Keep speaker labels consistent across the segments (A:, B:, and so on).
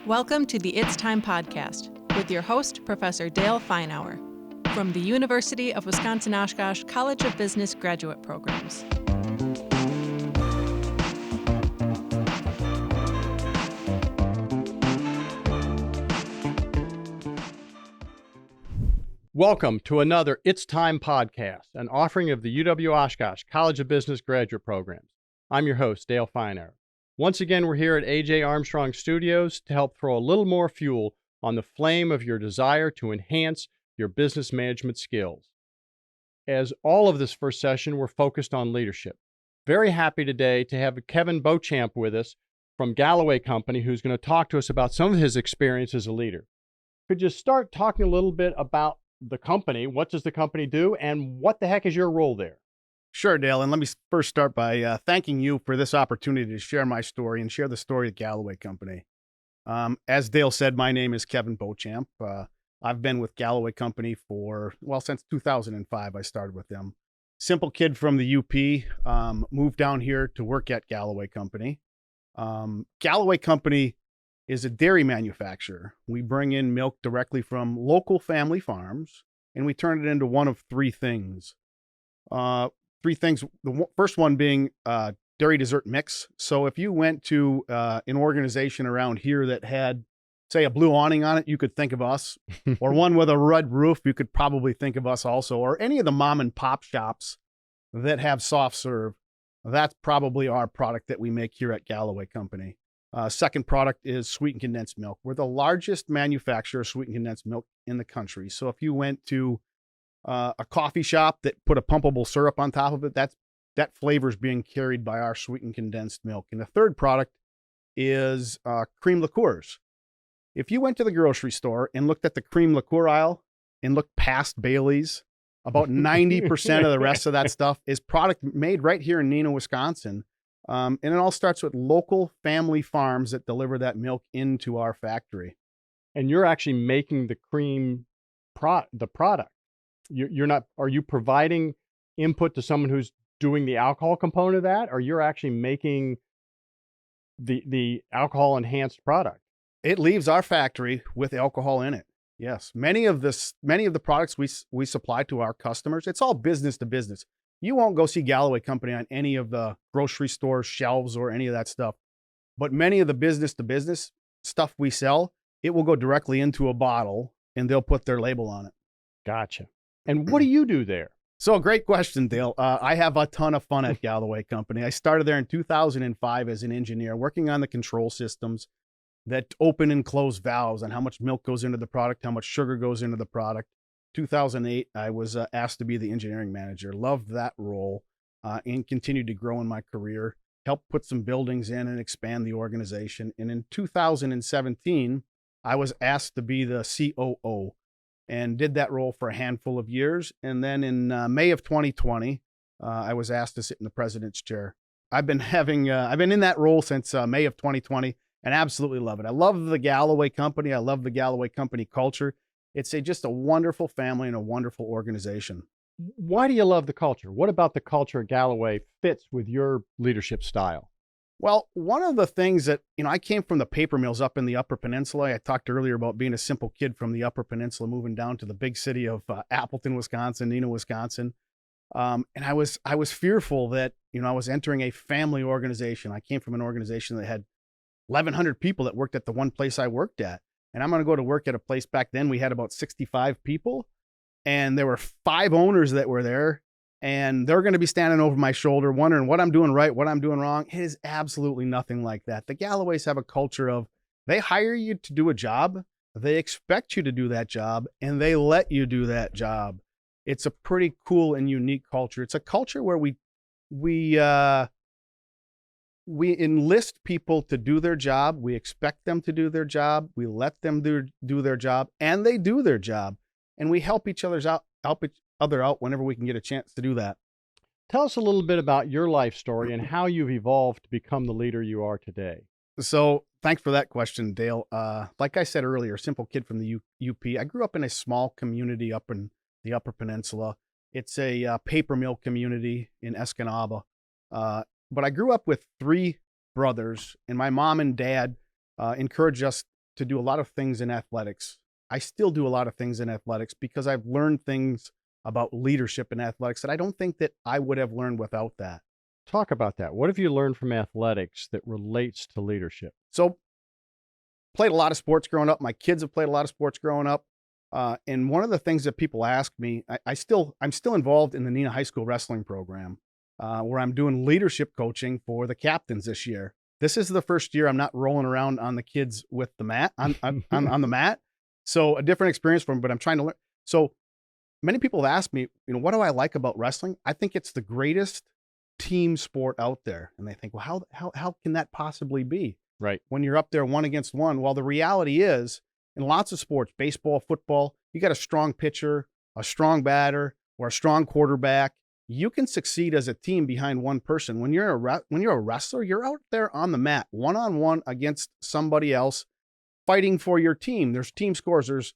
A: Welcome to the It's Time podcast with your host, Professor Dale Feinauer, from the University of Wisconsin-Oshkosh College of Business Graduate Programs.
B: Welcome to another It's Time podcast, an offering of the UW-Oshkosh College of Business Graduate Programs. I'm your host, Dale Feinauer. Once again, we're here at A.J. Armstrong Studios to help throw a little more fuel on the flame of your desire to enhance your business management skills. As all of this first session, we're focused on leadership. Very happy today to have Kevin Beauchamp with us from Galloway Company, who's going to talk to us about some of his experience as a leader. Could you start talking a little bit about the company? What does the company do, and what the heck is your role there?
C: Sure, Dale. And let me first start by thanking you for this opportunity to share my story and share the story of Galloway Company. As Dale said, my name is Kevin Beauchamp. I've been with Galloway Company since 2005. I started with them. Simple kid from the UP, moved down here to work at Galloway Company. Galloway Company is a dairy manufacturer. We bring in milk directly from local family farms, and we turn it into one of three things. The first one being dairy dessert mix. So if you went to an organization around here that had, say, a blue awning on it, you could think of us, or one with a red roof, you could probably think of us also, or any of the mom and pop shops that have soft serve. That's probably our product that we make here at Galloway Company. Second product is sweetened condensed milk. We're the largest manufacturer of sweetened condensed milk in the country. So if you went to a coffee shop that put a pumpable syrup on top of it, that flavor is being carried by our sweetened condensed milk. And the third product is cream liqueurs. If you went to the grocery store and looked at the cream liqueur aisle and looked past Bailey's, about 90% of the rest of that stuff is product made right here in Neenah, Wisconsin. And it all starts with local family farms that deliver that milk into our factory.
B: And you're actually making the the product. You're not, are you providing input to someone who's doing the alcohol component of that, or you're actually making the alcohol enhanced product?
C: It leaves our factory with alcohol in it. Yes. Many of the products we supply to our customers, it's all business to business. You won't go see Galloway Company on any of the grocery store shelves or any of that stuff. But many of the business to business stuff we sell, it will go directly into a bottle and they'll put their label on it.
B: Gotcha. And what do you do there?
C: So great question, Dale. I have a ton of fun at Galloway Company. I started there in 2005 as an engineer, working on the control systems that open and close valves and how much milk goes into the product, how much sugar goes into the product. 2008, I was asked to be the engineering manager. Loved that role and continued to grow in my career, helped put some buildings in and expand the organization. And in 2017, I was asked to be the COO and did that role for a handful of years. And then in May of 2020, I was asked to sit in the president's chair. I've been in that role since May of 2020 and absolutely love it. I love the Galloway Company. I love the Galloway Company culture. It's just a wonderful family and a wonderful organization.
B: Why do you love the culture? What about the culture at Galloway fits with your leadership style?
C: Well, one of the things that, I came from the paper mills up in the Upper Peninsula. I talked earlier about being a simple kid from the Upper Peninsula, moving down to the big city of Appleton, Wisconsin, Neenah, Wisconsin. And I was fearful that, I was entering a family organization. I came from an organization that had 1,100 people that worked at the one place I worked at. And I'm going to go to work at a place back then. We had about 65 people and there were 5 owners that were there, and they're going to be standing over my shoulder wondering what I'm doing right, what I'm doing wrong. It is absolutely nothing like that. The Galloways have a culture of, they hire you to do a job, they expect you to do that job, and they let you do that job. It's a pretty cool and unique culture. It's a culture where we enlist people to do their job. We expect them to do their job. We let them do their job, and they do their job. And we help each other out whenever we can get a chance to do that.
B: Tell us a little bit about your life story and how you've evolved to become the leader you are today.
C: So thanks for that question, Dale. Like I said earlier, simple kid from the UP. I grew up in a small community up in the Upper Peninsula. It's a paper mill community in Escanaba. But I grew up with 3 brothers, and my mom and dad encouraged us to do a lot of things in athletics. I still do a lot of things in athletics because I've learned things about leadership in athletics that I don't think that I would have learned without that.
B: Talk about that. What have you learned from athletics that relates to leadership?
C: So, played a lot of sports growing up. My kids have played a lot of sports growing up. And one of the things that people ask me, I'm still involved in the Neenah High School wrestling program, where I'm doing leadership coaching for the captains this year. This is the first year I'm not rolling around on the kids with the mat on the mat. So a different experience for me, but I'm trying to learn. So many people have asked me, what do I like about wrestling? I think it's the greatest team sport out there. And they think, well, how can that possibly be?
B: Right.
C: When you're up there one against one. Well, the reality is, in lots of sports, baseball, football, you got a strong pitcher, a strong batter, or a strong quarterback. You can succeed as a team behind one person. When you're a wrestler, you're out there on the mat, one-on-one against somebody else, fighting for your team. There's team scores. There's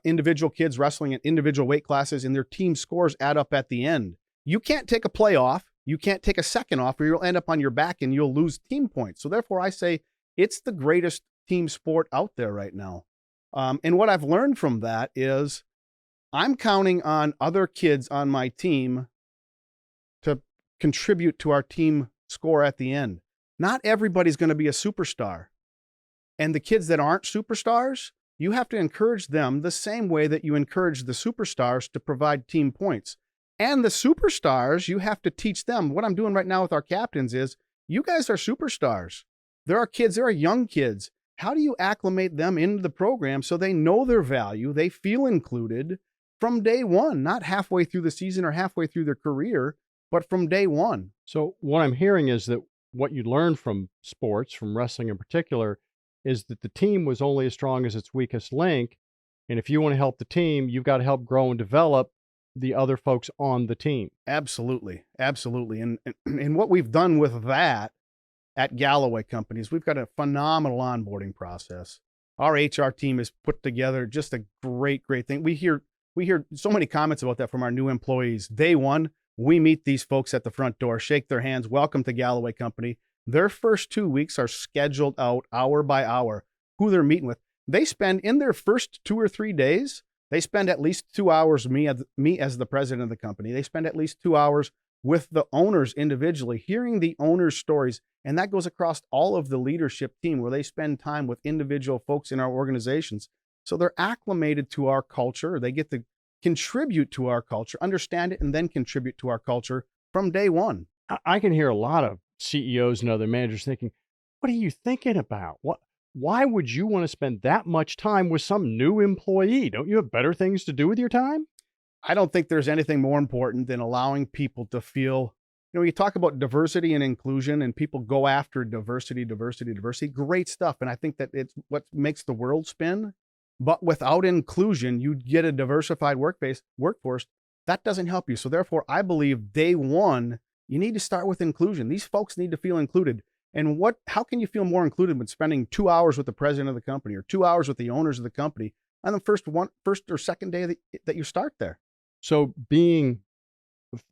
C: individual kids wrestling in individual weight classes, and their team scores add up at the end. You can't take a play off. You can't take a second off, or you'll end up on your back and you'll lose team points. So therefore, I say it's the greatest team sport out there right now. And what I've learned from that is I'm counting on other kids on my team to contribute to our team score at the end. Not everybody's going to be a superstar. And the kids that aren't superstars, you have to encourage them the same way that you encourage the superstars to provide team points. And the superstars, you have to teach them. What I'm doing right now with our captains is, you guys are superstars. There are kids, there are young kids. How do you acclimate them into the program so they know their value, they feel included from day one, not halfway through the season or halfway through their career, but from day one?
B: So what I'm hearing is that what you learned from sports, from wrestling in particular, is that the team was only as strong as its weakest link. And if you want to help the team, you've got to help grow and develop the other folks on the team.
C: Absolutely. Absolutely. And what we've done with that at Galloway Company is we've got a phenomenal onboarding process. Our HR team has put together just a great thing. We hear so many comments about that from our new employees. Day one, we meet these folks at the front door, shake their hands, welcome to Galloway Company. Their first 2 weeks are scheduled out hour by hour, who they're meeting with. They spend in their first 2 or 3 days, they spend at least 2 hours, me as the president of the company. They spend at least 2 hours with the owners individually, hearing the owners' stories. And that goes across all of the leadership team, where they spend time with individual folks in our organizations. So they're acclimated to our culture. They get to contribute to our culture, understand it, and then contribute to our culture from day one.
B: I can hear a lot of CEOs and other managers thinking, what are you thinking about? Why would you want to spend that much time with some new employee? Don't you have better things to do with your time?
C: I don't think there's anything more important than allowing people to feel, you talk about diversity and inclusion, and people go after diversity, great stuff. And I think that it's what makes the world spin. But without inclusion, you get a diversified workforce. That doesn't help you. So therefore, I believe day one, you need to start with inclusion. These folks need to feel included. And how can you feel more included when spending 2 hours with the president of the company or 2 hours with the owners of the company on the first or second day that you start there?
B: So the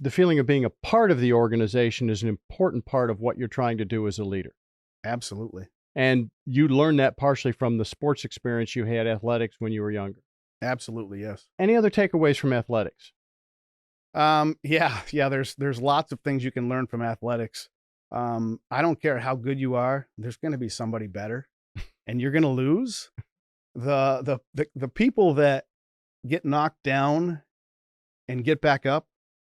B: feeling of being a part of the organization is an important part of what you're trying to do as a leader.
C: Absolutely.
B: And you learned that partially from the sports experience you had, athletics, when you were younger.
C: Absolutely, yes.
B: Any other takeaways from athletics?
C: Yeah. There's lots of things you can learn from athletics. I don't care how good you are. There's going to be somebody better, and you're going to lose. The people that get knocked down and get back up,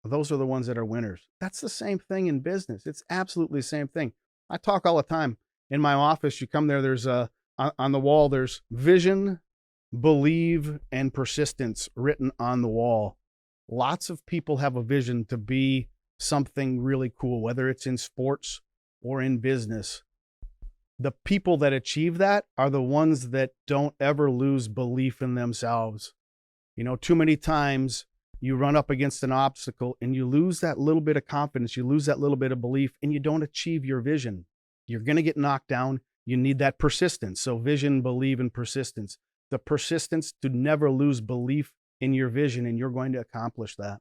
C: those are the ones that are winners. That's the same thing in business. It's absolutely the same thing. I talk all the time in my office. You come there, there's on the wall, there's vision, believe, and persistence written on the wall. Lots of people have a vision to be something really cool, whether it's in sports or in business. The people that achieve that are the ones that don't ever lose belief in themselves. Too many times you run up against an obstacle and you lose that little bit of confidence, you lose that little bit of belief, and you don't achieve your vision. You're going to get knocked down. You need that persistence. So vision, believe, and persistence. The persistence to never lose belief in your vision, and you're going to accomplish that.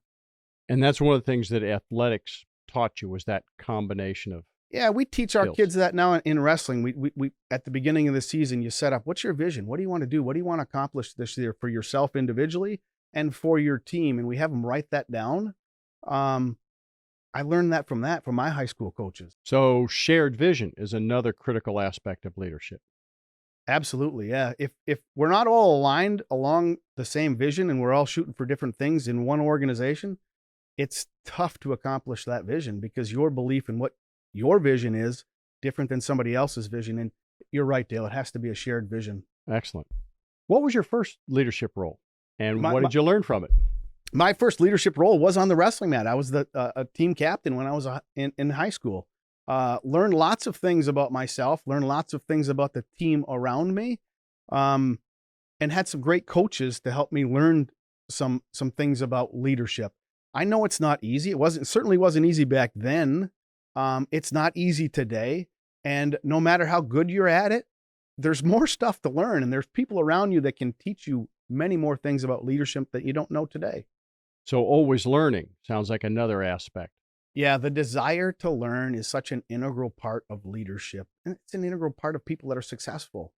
B: And that's one of the things that athletics taught you, was that combination of
C: Yeah, we teach our
B: skills.
C: kids that now in wrestling. We at the beginning of the season, you set up, what's your vision? What do you want to do? What do you want to accomplish this year for yourself individually and for your team? And we have them write that down. I learned that from my high school coaches.
B: So shared vision is another critical aspect of leadership.
C: Absolutely, yeah. If we're not all aligned along the same vision and we're all shooting for different things in one organization, it's tough to accomplish that vision because your belief in what your vision is different than somebody else's vision. And you're right, Dale. It has to be a shared vision.
B: Excellent. What was your first leadership role, and
C: My-
B: what did you learn from it?
C: My first leadership role was on the wrestling mat. I was a team captain when I was in high school. Learned lots of things about myself, learned lots of things about the team around me, and had some great coaches to help me learn some things about leadership. I know it's not easy. It certainly wasn't easy back then. It's not easy today. And no matter how good you're at it, there's more stuff to learn. And there's people around you that can teach you many more things about leadership that you don't know today.
B: So always learning sounds like another aspect.
C: Yeah, the desire to learn is such an integral part of leadership. And it's an integral part of people that are successful.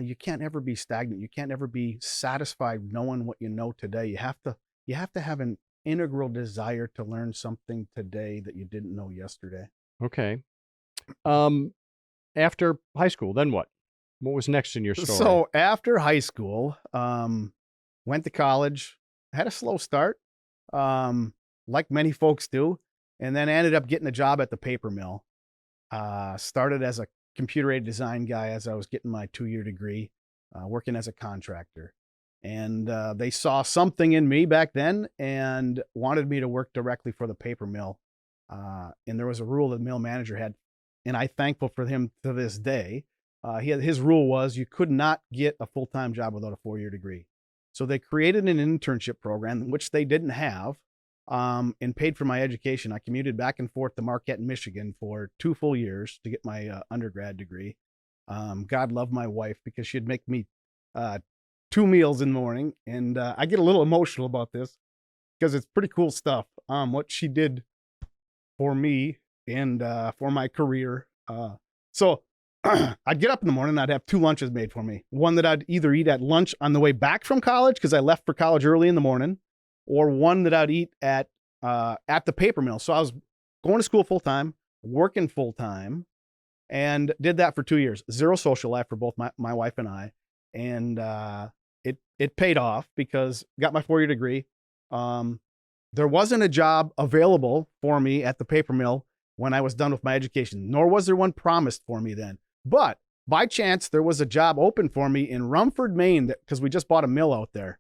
C: You can't ever be stagnant. You can't ever be satisfied knowing what you know today. You have to have an integral desire to learn something today that you didn't know yesterday.
B: Okay. After high school, then what? What was next in your story?
C: So after high school, went to college, had a slow start, like many folks do, and then ended up getting a job at the paper mill. Started as a computer-aided design guy as I was getting my 2-year degree, working as a contractor. And they saw something in me back then and wanted me to work directly for the paper mill. And there was a rule the mill manager had, and I'm thankful for him to this day. His rule was you could not get a full-time job without a 4-year degree. So they created an internship program, which they didn't have, and paid for my education. I commuted back and forth to Marquette, Michigan for 2 full years to get my undergrad degree. God love my wife because she'd make me 2 meals in the morning. And I get a little emotional about this because it's pretty cool stuff. What she did for me and for my career. So I'd get up in the morning, I'd have 2 lunches made for me. One that I'd either eat at lunch on the way back from college because I left for college early in the morning, or one that I'd eat at the paper mill. So I was going to school full time, working full time, and did that for 2 years. Zero social life for both my wife and I. And it paid off because got my 4-year degree. There wasn't a job available for me at the paper mill when I was done with my education, nor was there one promised for me then. But by chance, there was a job open for me in Rumford, Maine, because we just bought a mill out there.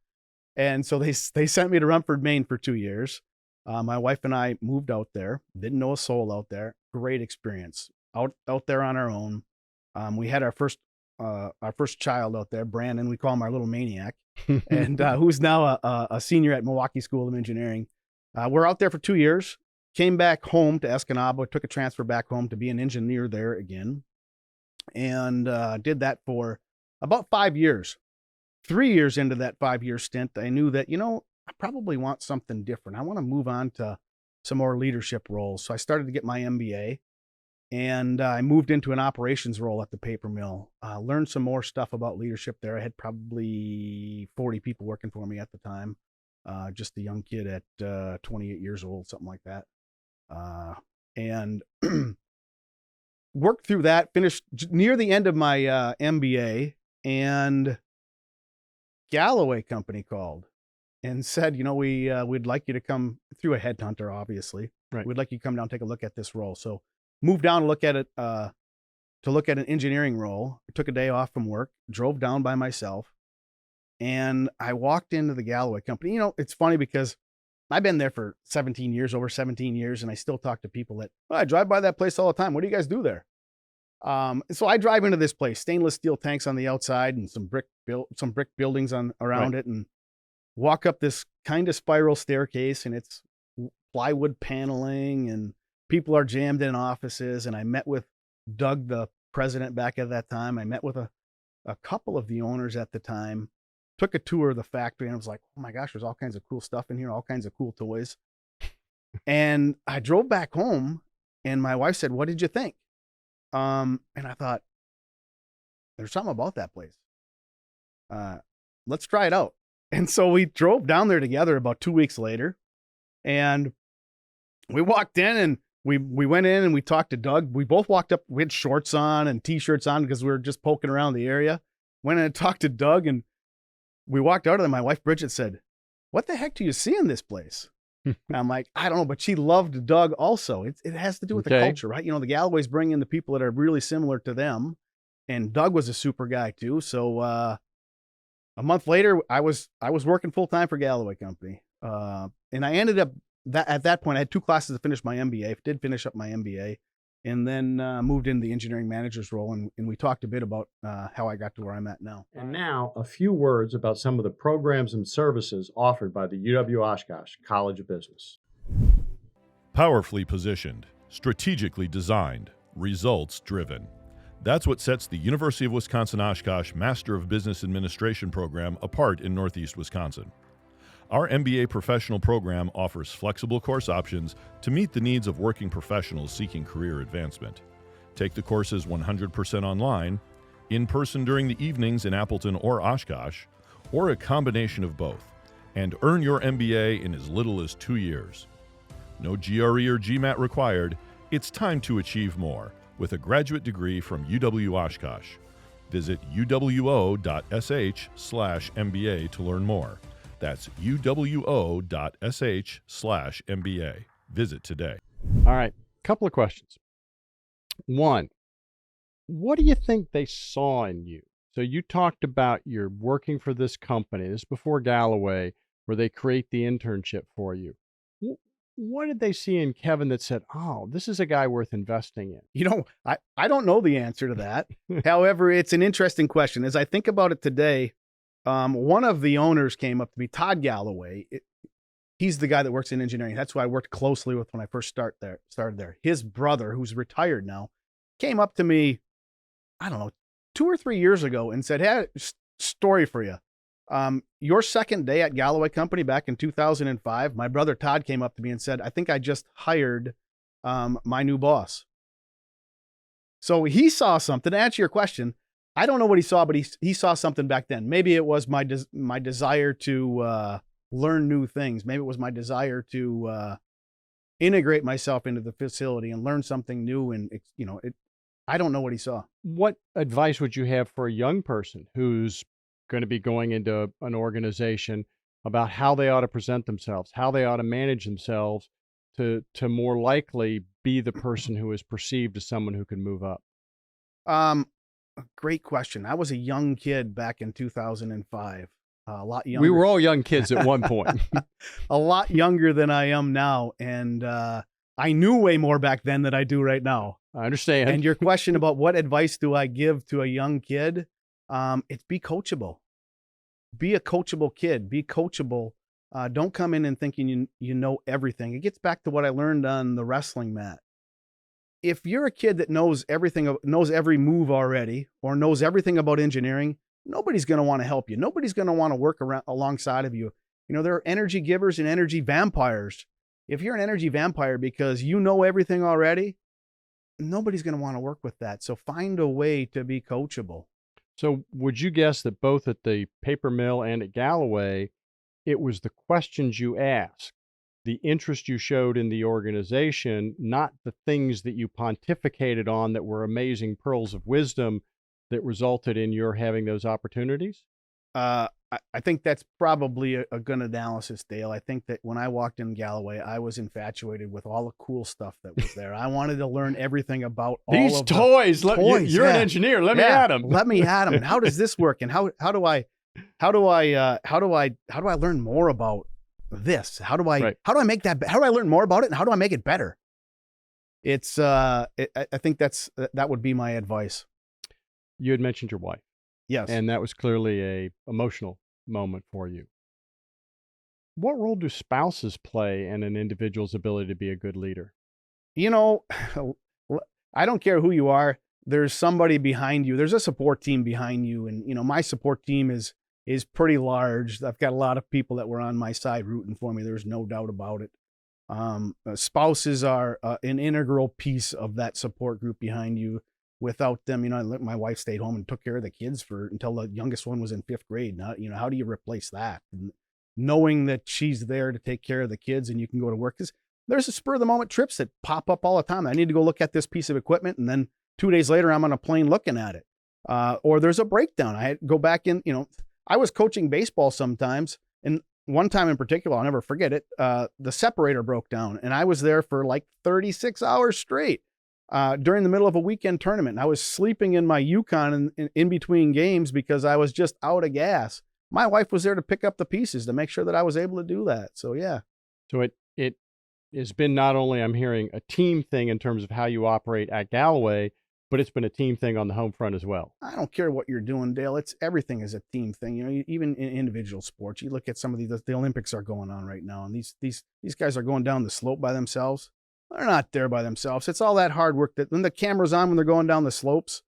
C: And so they sent me to Rumford, Maine for 2 years. My wife and I moved out there, didn't know a soul out there. Great experience out there on our own. We had our first child out there, Brandon. We call him our little maniac, and who's now a senior at Milwaukee School of Engineering. We're out there for 2 years. Came back home to Escanaba, took a transfer back home to be an engineer there again, and did that for about 5 years. 3 years into that 5-year stint, I knew that, I probably want something different. I want to move on to some more leadership roles. So I started to get my MBA, and I moved into an operations role at the paper mill. Learned some more stuff about leadership there. I had probably 40 people working for me at the time. Just a young kid at 28 years old, something like that. And worked through that, finished near the end of my MBA, and Galloway Company called and said, we'd like you to come through a headhunter, obviously.
B: Right.
C: We'd like you to come down and take a look at this role. So moved down to look at it, to look at an engineering role. I took a day off from work, drove down by myself, and I walked into the Galloway Company. It's funny because I've been there for over 17 years, and I still talk to people that, I drive by that place all the time. What do you guys do there? So I drive into this place, stainless steel tanks on the outside and some brick buildings around it, and walk up this kind of spiral staircase, and it's plywood paneling, and people are jammed in offices. And I met with Doug, the president back at that time. I met with a couple of the owners at the time, took a tour of the factory, and I was like, oh my gosh, there's all kinds of cool stuff in here, all kinds of cool toys. And I drove back home, and my wife said, what did you think? And I thought, there's something about that place. Let's try it out. And so we drove down there together about 2 weeks later, and we walked in and we went in and we talked to Doug. We both walked up, we had shorts on and t-shirts on because we were just poking around the area. Went in and talked to Doug, and we walked out of there. My wife, Bridget, said, "What the heck do you see in this place?" And I'm like, I don't know, but she loved Doug also. It has to do with the culture, right? The Galloways bring in the people that are really similar to them. And Doug was a super guy too. So a month later, I was working full time for Galloway Company. And I ended up at that point, I had 2 classes to finish my MBA, did finish up my MBA, and then moved into the engineering manager's role. And we talked a bit about how I got to where I'm at now.
B: And now a few words about some of the programs and services offered by the UW-Oshkosh College of Business.
D: Powerfully positioned, strategically designed, results driven. That's what sets the University of Wisconsin-Oshkosh Master of Business Administration program apart in Northeast Wisconsin. Our MBA professional program offers flexible course options to meet the needs of working professionals seeking career advancement. Take the courses 100% online, in person during the evenings in Appleton or Oshkosh, or a combination of both, and earn your MBA in as little as 2 years. No GRE or GMAT required. It's time to achieve more with a graduate degree from UW-Oshkosh. Visit uwo.sh/MBA to learn more. That's uwo.sh/MBA. Visit today.
B: All right, couple of questions. One, what do you think they saw in you? So you talked about you're working for this company, this is before Galloway, where they create the internship for you. What did they see in Kevin that said, oh, this is a guy worth investing in?
C: I don't know the answer to that. However, it's an interesting question. As I think about it today, one of the owners came up to me, Todd Galloway. He's the guy that works in engineering. That's who I worked closely with when I first started there. His brother, who's retired now, came up to me, I don't know, 2 or 3 years ago and said, hey, story for you. Your second day at Galloway Company back in 2005, my brother Todd came up to me and said, I think I just hired my new boss. So he saw something. To answer your question, I don't know what he saw, but he saw something back then. Maybe it was my desire to learn new things. Maybe it was my desire to integrate myself into the facility and learn something new. And I don't know what he saw.
B: What advice would you have for a young person who's going to be going into an organization about how they ought to present themselves, how they ought to manage themselves to more likely be the person who is perceived as someone who can move up?
C: Great question. I was a young kid back in 2005, a lot younger.
B: We were all young kids at one point.
C: A lot younger than I am now. And I knew way more back then than I do right now.
B: I understand.
C: And your question about what advice do I give to a young kid? It's be coachable. Be a coachable kid. Be coachable. Don't come in and thinking you know everything. It gets back to what I learned on the wrestling mat. If you're a kid that knows everything, knows every move already, or knows everything about engineering, nobody's going to want to help you. Nobody's going to want to work alongside of you. There are energy givers and energy vampires. If you're an energy vampire because you know everything already, nobody's going to want to work with that. So find a way to be coachable.
B: So would you guess that both at the paper mill and at Galloway, it was the questions you asked, the interest you showed in the organization, not the things that you pontificated on that were amazing pearls of wisdom that resulted in your having those opportunities?
C: I think that's probably a good analysis, Dale. I think that when I walked in Galloway, I was infatuated with all the cool stuff that was there. I wanted to learn everythn about all
B: these
C: of
B: toys.
C: The toys.
B: You're an engineer. Let me at them.
C: Let me at them. And how does this work? And how do I learn more about this? How do I make that? How do I learn more about it? And how do I make it better? It's I think that would be my advice.
B: You had mentioned your wife.
C: Yes.
B: And that was clearly a emotional moment for you. What role do spouses play in an individual's ability to be a good leader?
C: I don't care who you are. There's somebody behind you. There's a support team behind you. And, my support team is pretty large. I've got a lot of people that were on my side rooting for me. There's no doubt about it. Spouses are an integral piece of that support group behind you. without them. My wife stayed home and took care of the kids until the youngest one was in 5th grade. Now, how do you replace that? And knowing that she's there to take care of the kids and you can go to work. 'Cause there's a spur of the moment trips that pop up all the time. I need to go look at this piece of equipment, and then 2 days later I'm on a plane looking at it. Or there's a breakdown. I had to go back in, I was coaching baseball sometimes, and one time in particular, I'll never forget it. The separator broke down, and I was there for like 36 hours straight during the middle of a weekend tournament. And I was sleeping in my Yukon in between games because I was just out of gas. My wife was there to pick up the pieces to make sure that I was able to do that. So, yeah.
B: So it has been not only, I'm hearing, a team thing in terms of how you operate at Galloway, but it's been a team thing on the home front as well.
C: I don't care what you're doing, Dale. Everything is a team thing. Even in individual sports, you look at some of the Olympics are going on right now, and these guys are going down the slope by themselves. They're not there by themselves. It's all that hard work that when the camera's on, when they're going down the slopes,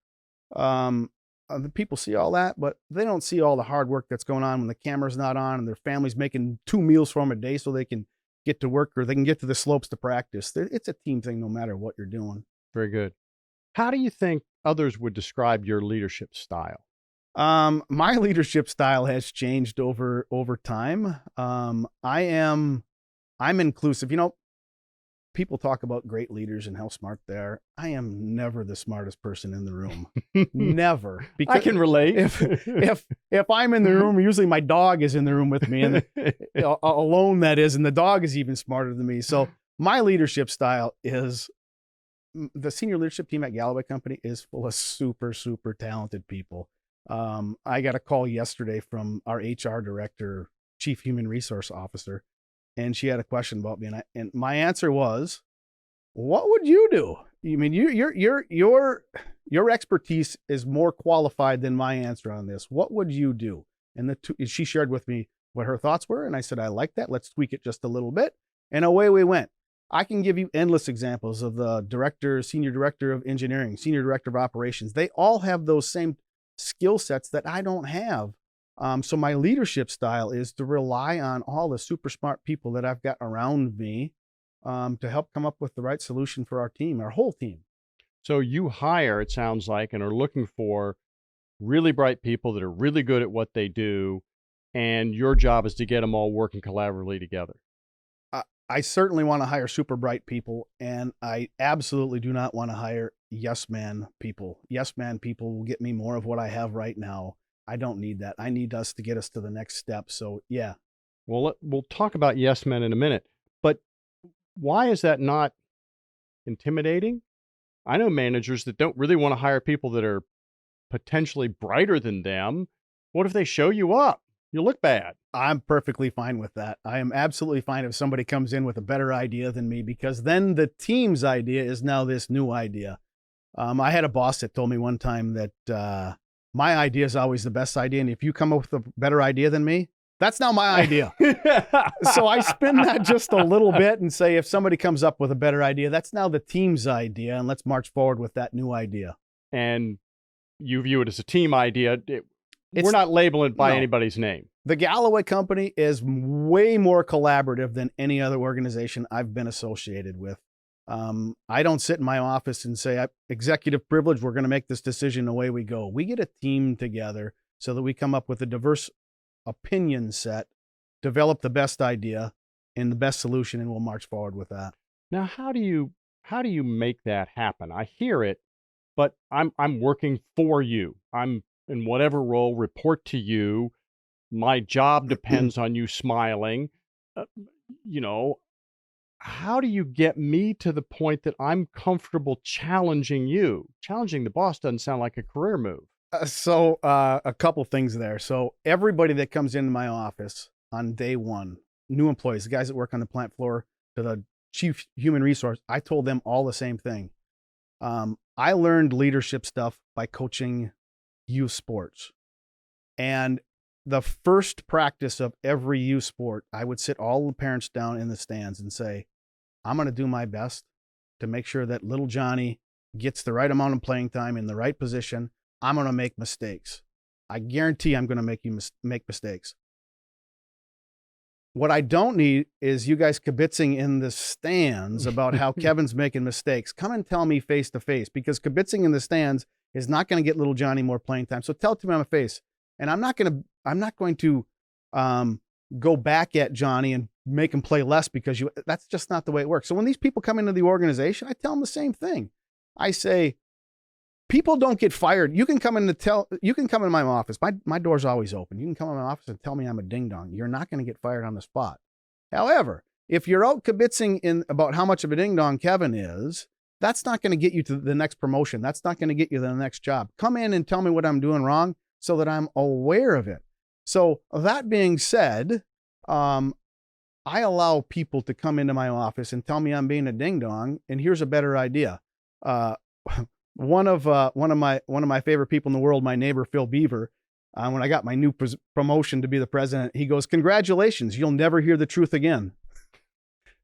C: the people see all that, but they don't see all the hard work that's going on when the camera's not on and their family's making 2 meals for them a day so they can get to work or they can get to the slopes to practice. It's a team thing no matter what you're doing.
B: Very good. How do you think others would describe your leadership style?
C: My leadership style has changed over time. I'm inclusive. People talk about great leaders and how smart they are. I am never the smartest person in the room. Never.
B: I can relate.
C: If I'm in the room, usually my dog is in the room with me, and alone that is, and the dog is even smarter than me. So my leadership style is, the senior leadership team at Galloway Company is full of super, super talented people. I got a call yesterday from our HR director, Chief Human Resource Officer, and she had a question about me, and my answer was, "What would you do? I mean, your expertise is more qualified than my answer on this. What would you do?" And she shared with me what her thoughts were, and I said, "I like that. Let's tweak it just a little bit," and away we went. I can give you endless examples of the director, senior director of engineering, senior director of operations. They all have those same skill sets that I don't have. So my leadership style is to rely on all the super smart people that I've got around me to help come up with the right solution for our team, our whole team.
B: So you hire, it sounds like, and are looking for really bright people that are really good at what they do, and your job is to get them all working collaboratively together.
C: I certainly want to hire super bright people, and I absolutely do not want to hire yes man people. Yes man people will get me more of what I have right now. I don't need that. I need us to get us to the next step. So, yeah.
B: Well, we'll talk about yes men in a minute, but why is that not intimidating? I know managers that don't really want to hire people that are potentially brighter than them. What if they show you up? You look bad.
C: I'm perfectly fine with that. I am absolutely fine if somebody comes in with a better idea than me, because then the team's idea is now this new idea. I had a boss that told me one time that my idea is always the best idea, and if you come up with a better idea than me, that's now my idea. So I spin that just a little bit and say, if somebody comes up with a better idea, that's now the team's idea, and let's march forward with that new idea.
B: And you view it as a team idea. We're not labeling it by anybody's name.
C: The Galloway Company is way more collaborative than any other organization I've been associated with. I don't sit in my office and say, executive privilege, we're going to make this decision, away we go. We get a team together so that we come up with a diverse opinion set, develop the best idea and the best solution, and we'll march forward with that.
B: Now, how do you make that happen? I hear it, but I'm working for you. I'm in whatever role, report to you. My job depends on you smiling. How do you get me to the point that I'm comfortable challenging you? Challenging the boss doesn't sound like a career move.
C: So a couple things there. So everybody that comes into my office on day one, new employees, the guys that work on the plant floor to the chief human resource, I told them all the same thing. I learned leadership stuff by coaching youth sports. And the first practice of every youth sport, I would sit all the parents down in the stands and say, I'm going to do my best to make sure that little Johnny gets the right amount of playing time in the right position. I'm going to make mistakes. I guarantee I'm going to make you make mistakes. What I don't need is you guys kibitzing in the stands about how Kevin's making mistakes. Come and tell me face to face, because kibitzing in the stands is not going to get little Johnny more playing time. So tell it to me on my face. And I'm not going to go back at Johnny and make him play less because that's just not the way it works. So when these people come into the organization, I tell them the same thing. I say, people don't get fired. You can come in my office. My door's always open. You can come in my office and tell me I'm a ding dong. You're not going to get fired on the spot. However, if you're out kibitzing about how much of a ding dong Kevin is, that's not going to get you to the next promotion. That's not going to get you to the next job. Come in and tell me what I'm doing wrong so that I'm aware of it. So that being said, I allow people to come into my office and tell me I'm being a ding dong. And here's a better idea. One of my favorite people in the world, my neighbor Phil Beaver, when I got my new promotion to be the president, he goes, "Congratulations, you'll never hear the truth again."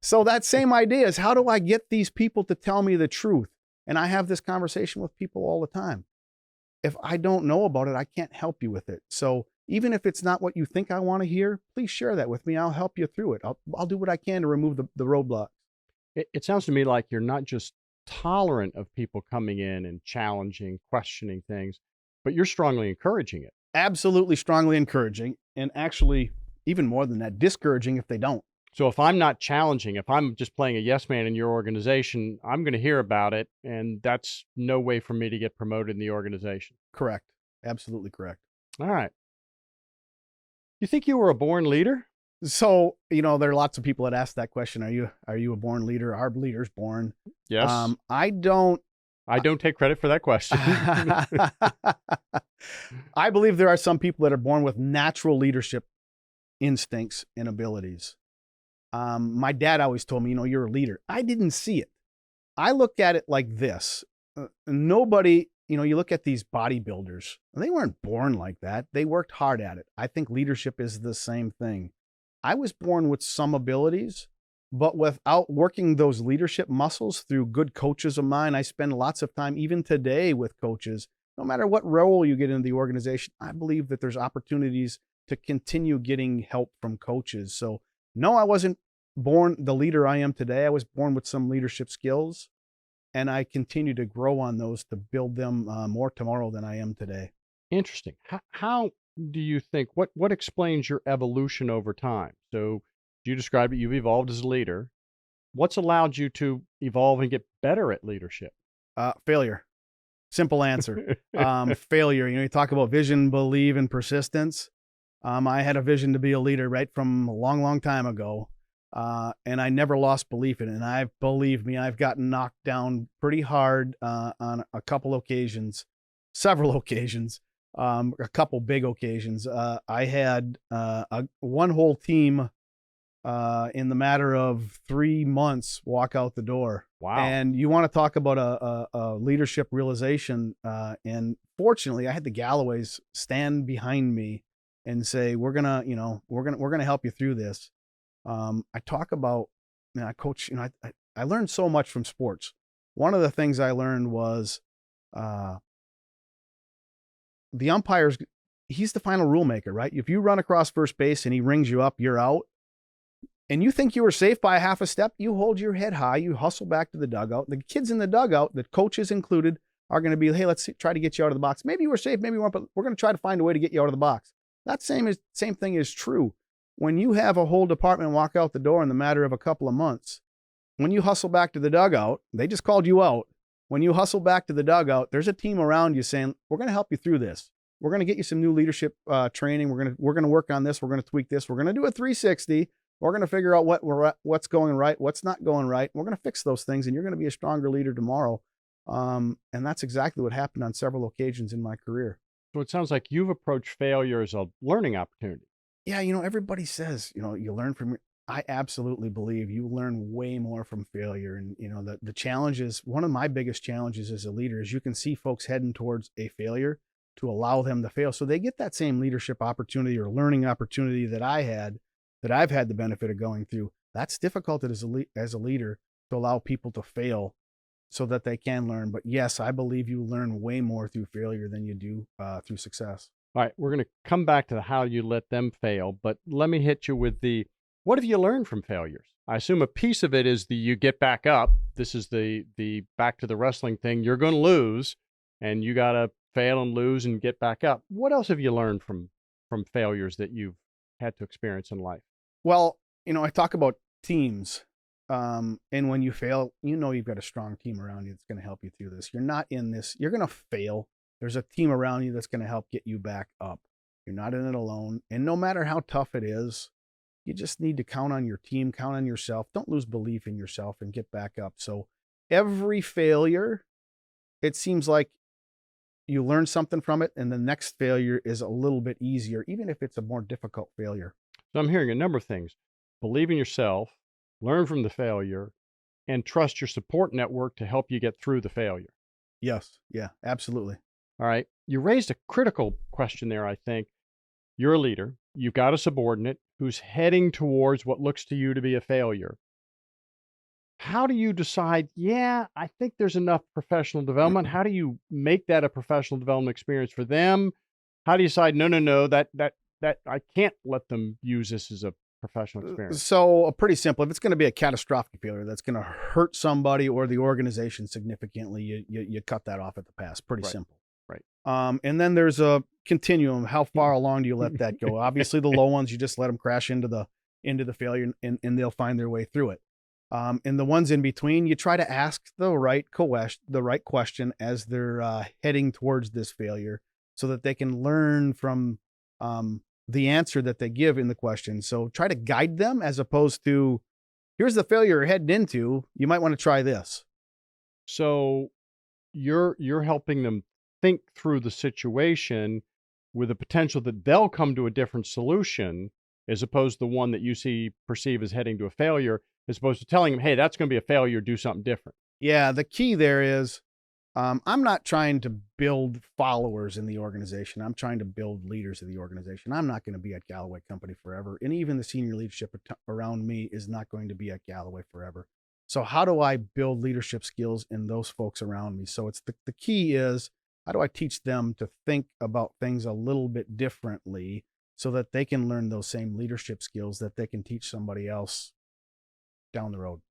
C: So that same idea is, how do I get these people to tell me the truth? And I have this conversation with people all the time. If I don't know about it, I can't help you with it. So even if it's not what you think I want to hear, please share that with me. I'll help you through it. I'll do what I can to remove the roadblocks.
B: It sounds to me like you're not just tolerant of people coming in and challenging, questioning things, but you're strongly encouraging it.
C: Absolutely strongly encouraging, and actually even more than that, discouraging if they don't.
B: So if I'm not challenging, if I'm just playing a yes man in your organization, I'm going to hear about it, and that's no way for me to get promoted in the organization.
C: Correct. Absolutely correct.
B: All right. You think you were a born leader?
C: So, there are lots of people that ask that question. Are you a born leader? Are leaders born?
B: Yes.
C: I don't
B: take credit for that question.
C: I believe there are some people that are born with natural leadership instincts and abilities. My dad always told me, you're a leader. I didn't see it. I look at it like this. Nobody, you look at these bodybuilders, they weren't born like that. They worked hard at it. I think leadership is the same thing. I was born with some abilities, but without working those leadership muscles through good coaches of mine. I spend lots of time, even today, with coaches. No matter what role you get in the organization, I believe that there's opportunities to continue getting help from coaches. So no, I wasn't born the leader I am today. I was born with some leadership skills, and I continue to grow on those to build them more tomorrow than I am today.
B: Interesting. How do you think, what explains your evolution over time? So you described it, you've evolved as a leader. What's allowed you to evolve and get better at leadership?
C: Failure. Simple answer. Failure. You talk about vision, believe, and persistence. I had a vision to be a leader right from a long, long time ago. And I never lost belief in it. And believe me, I've gotten knocked down pretty hard on a couple occasions, several occasions, a couple big occasions. I had one whole team in the matter of 3 months walk out the door.
B: Wow.
C: And you want to talk about a leadership realization. And fortunately, I had the Galloways stand behind me and say, we're gonna help you through this. I talk about, I coach, I learned so much from sports. One of the things I learned was the umpire's, he's the final rule maker, right? If you run across first base and he rings you up, you're out. And you think you were safe by half a step, you hold your head high, you hustle back to the dugout. The kids in the dugout, the coaches included, are going to be, hey, let's try to get you out of the box. Maybe you were safe, maybe you weren't, but we're going to try to find a way to get you out of the box. That same thing is true. When you have a whole department walk out the door in the matter of a couple of months, when you hustle back to the dugout, they just called you out. When you hustle back to the dugout, there's a team around you saying, we're going to help you through this. We're going to get you some new leadership training. We're going to work on this. We're going to tweak this. We're going to do a 360. We're going to figure out what's going right, what's not going right. We're going to fix those things, and you're going to be a stronger leader tomorrow. And that's exactly what happened on several occasions in my career.
B: So it sounds like you've approached failure as a learning opportunity.
C: Yeah, everybody says, you learn from, I absolutely believe you learn way more from failure. And, the challenges, one of my biggest challenges as a leader is you can see folks heading towards a failure to allow them to fail. So they get that same leadership opportunity or learning opportunity that I've had the benefit of going through. That's difficult as a leader to allow people to fail so that they can learn. But yes, I believe you learn way more through failure than you do through success.
B: All right, we're going to come back to how you let them fail, but let me hit you with What have you learned from failures? I assume a piece of it is you get back up. This is the back to the wrestling thing. You're going to lose, and you got to fail and lose and get back up. What else have you learned from failures that you've had to experience in life?
C: Well, I talk about teams. And when you fail, you've got a strong team around you that's going to help you through this. You're not in this. You're going to fail. There's a team around you that's going to help get you back up. You're not in it alone. And no matter how tough it is, you just need to count on your team, count on yourself. Don't lose belief in yourself and get back up. So every failure, it seems like you learn something from it, and the next failure is a little bit easier, even if it's a more difficult failure.
B: So I'm hearing a number of things. Believe in yourself, learn from the failure, and trust your support network to help you get through the failure.
C: Yes. Yeah, absolutely.
B: All right. You raised a critical question there, I think. You're a leader. You've got a subordinate who's heading towards what looks to you to be a failure. How do you decide, I think there's enough professional development? How do you make that a professional development experience for them? How do you decide, no, that I can't let them use this as a professional experience?
C: So pretty simple. If it's going to be a catastrophic failure that's going to hurt somebody or the organization significantly, you cut that off at the pass. Pretty simple.
B: Right.
C: And then there's a continuum. How far along do you let that go? Obviously, the low ones, you just let them crash into the failure, and they'll find their way through it. And the ones in between, you try to ask the right question as they're heading towards this failure, so that they can learn from the answer that they give in the question. So try to guide them, as opposed to, here's the failure you're heading into. You might want to try this.
B: So you're helping them think through the situation with the potential that they'll come to a different solution, as opposed to the one that you perceive as heading to a failure, as opposed to telling them, hey, that's going to be a failure, do something different.
C: Yeah, the key there is, I'm not trying to build followers in the organization. I'm trying to build leaders of the organization. I'm not going to be at Galloway Company forever. And even the senior leadership around me is not going to be at Galloway forever. So how do I build leadership skills in those folks around me? So it's the key is, how do I teach them to think about things a little bit differently, so that they can learn those same leadership skills that they can teach somebody else down the road?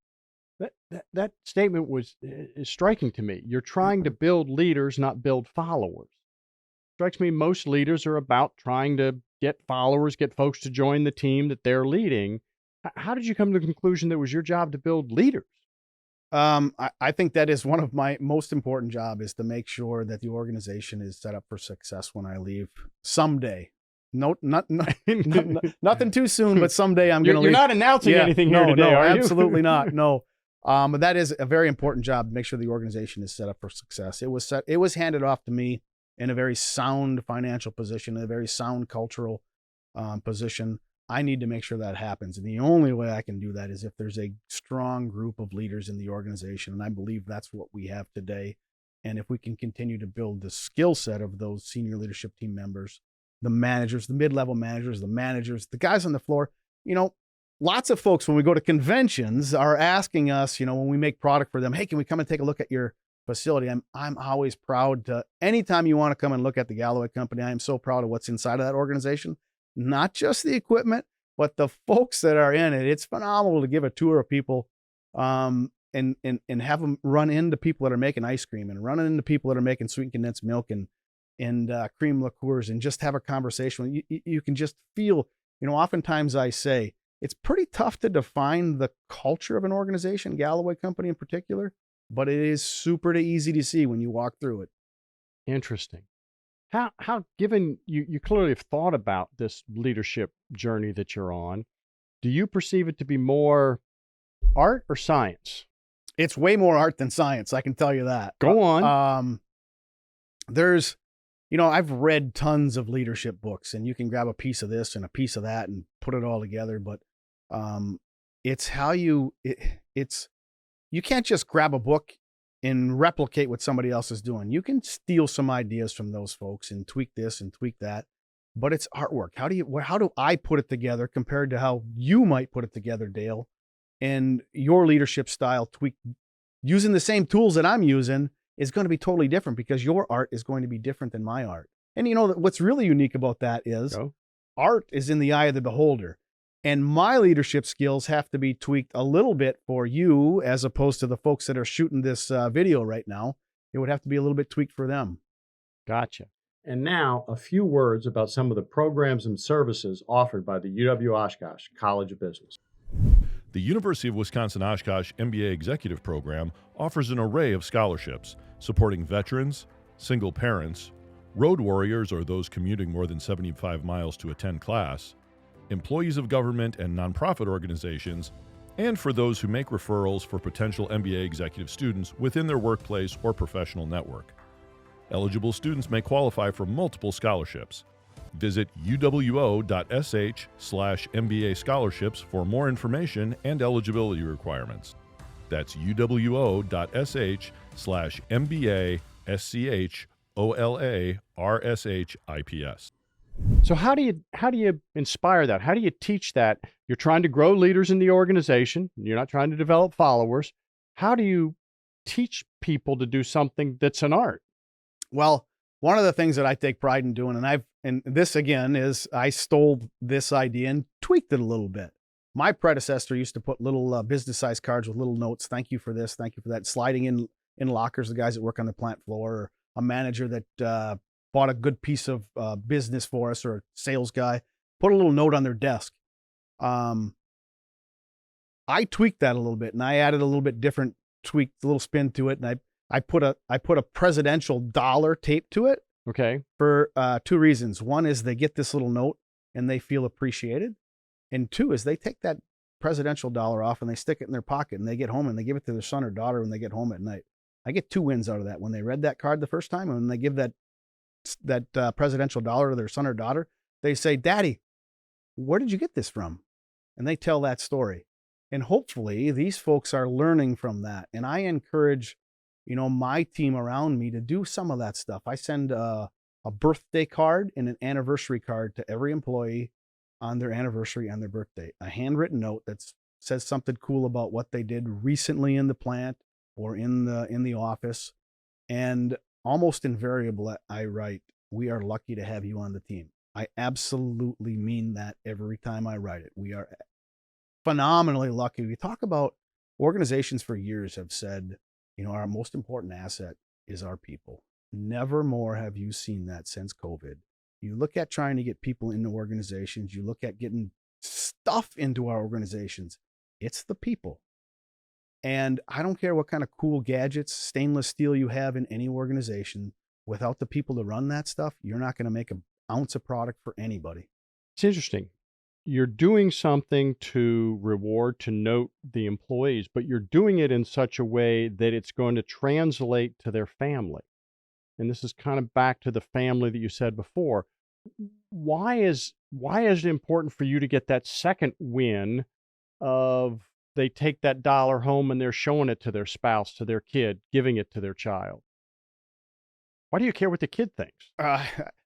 B: That statement is striking to me. You're trying to build leaders, not build followers. Strikes me most leaders are about trying to get followers, get folks to join the team that they're leading. How did you come to the conclusion that it was your job to build leaders?
C: I think that is one of my most important job, is to make sure that the organization is set up for success when I leave someday. No, nothing too soon, but someday I'm going to leave.
B: You're not announcing anything here today, are you?
C: Absolutely not. No. But that is a very important job, to make sure the organization is set up for success. It was handed off to me in a very sound financial position, a very sound cultural position. I need to make sure that happens. And the only way I can do that is if there's a strong group of leaders in the organization. And I believe that's what we have today. And if we can continue to build the skill set of those senior leadership team members, the managers, the mid-level managers, the guys on the floor, lots of folks, when we go to conventions, are asking us, when we make product for them, hey, can we come and take a look at your facility? I'm always proud to, anytime you want to come and look at the Galloway Company, I am so proud of what's inside of that organization. Not just the equipment, but the folks that are in it. It's phenomenal to give a tour of people, and have them run into people that are making ice cream, and run into people that are making sweet condensed milk and cream liqueurs, and just have a conversation. You can just feel, oftentimes I say, it's pretty tough to define the culture of an organization, Galloway Company in particular, but it is super easy to see when you walk through it.
B: Interesting. How given you clearly have thought about this leadership journey that you're on, do you perceive it to be more art or science?
C: It's way more art than science, I can tell you that.
B: Go on.
C: There's, I've read tons of leadership books, and you can grab a piece of this and a piece of that and put it all together. But it's how you can't just grab a book and replicate what somebody else is doing. You can steal some ideas from those folks and tweak this and tweak that, but it's artwork. How do I put it together compared to how you might put it together, Dale? And your leadership style tweak using the same tools that I'm using is going to be totally different, because your art is going to be different than my art. And what's really unique about that is art is in the eye of the beholder. And my leadership skills have to be tweaked a little bit for you as opposed to the folks that are shooting this video right now. It would have to be a little bit tweaked for them.
B: Gotcha. And now a few words about some of the programs and services offered by the UW-Oshkosh College of Business.
D: The University of Wisconsin-Oshkosh MBA Executive Program offers an array of scholarships supporting veterans, single parents, road warriors or those commuting more than 75 miles to attend class, employees of government and nonprofit organizations, and for those who make referrals for potential MBA executive students within their workplace or professional network. Eligible students may qualify for multiple scholarships. Visit uwo.sh/MBA scholarships for more information and eligibility requirements. That's uwo.sh/MBA SCHOLARSHIPS.
B: So how do you inspire that? How do you teach that? You're trying to grow leaders in the organization. You're not trying to develop followers. How do you teach people to do something that's an art?
C: Well, one of the things that I take pride in doing, and this again is I stole this idea and tweaked it a little bit. My predecessor used to put little business-sized cards with little notes. Thank you for this. Thank you for that. Sliding in lockers, the guys that work on the plant floor, or a manager that bought a good piece of business for us, or a sales guy, put a little note on their desk. I tweaked that a little bit, and I added a little bit different, tweaked a little spin to it, and I put a presidential dollar taped to it.
B: Okay.
C: For two reasons. One is they get this little note and they feel appreciated. And two is they take that presidential dollar off and they stick it in their pocket and they get home and they give it to their son or daughter when they get home at night. I get two wins out of that. When they read that card the first time and when they give that presidential dollar to their son or daughter, they say, "Daddy, where did you get this from?" And they tell that story. And hopefully these folks are learning from that. And I encourage my team around me to do some of that stuff. I send a birthday card and an anniversary card to every employee on their anniversary and their birthday. A handwritten note that says something cool about what they did recently in the plant or in the office. And almost invariably, I write, "We are lucky to have you on the team." I absolutely mean that every time I write it. We are phenomenally lucky. We talk about organizations for years have said, our most important asset is our people. Never more have you seen that since COVID. You look at trying to get people into organizations, you look at getting stuff into our organizations, it's the people. And I don't care what kind of cool gadgets, stainless steel you have in any organization, without the people to run that stuff, you're not going to make an ounce of product for anybody.
B: It's interesting. You're doing something to reward, to note the employees, but you're doing it in such a way that it's going to translate to their family. And this is kind of back to the family that you said before. Why is it important for you to get that second win of they take that dollar home and they're showing it to their spouse, to their kid, giving it to their child? Why do you care what the kid thinks?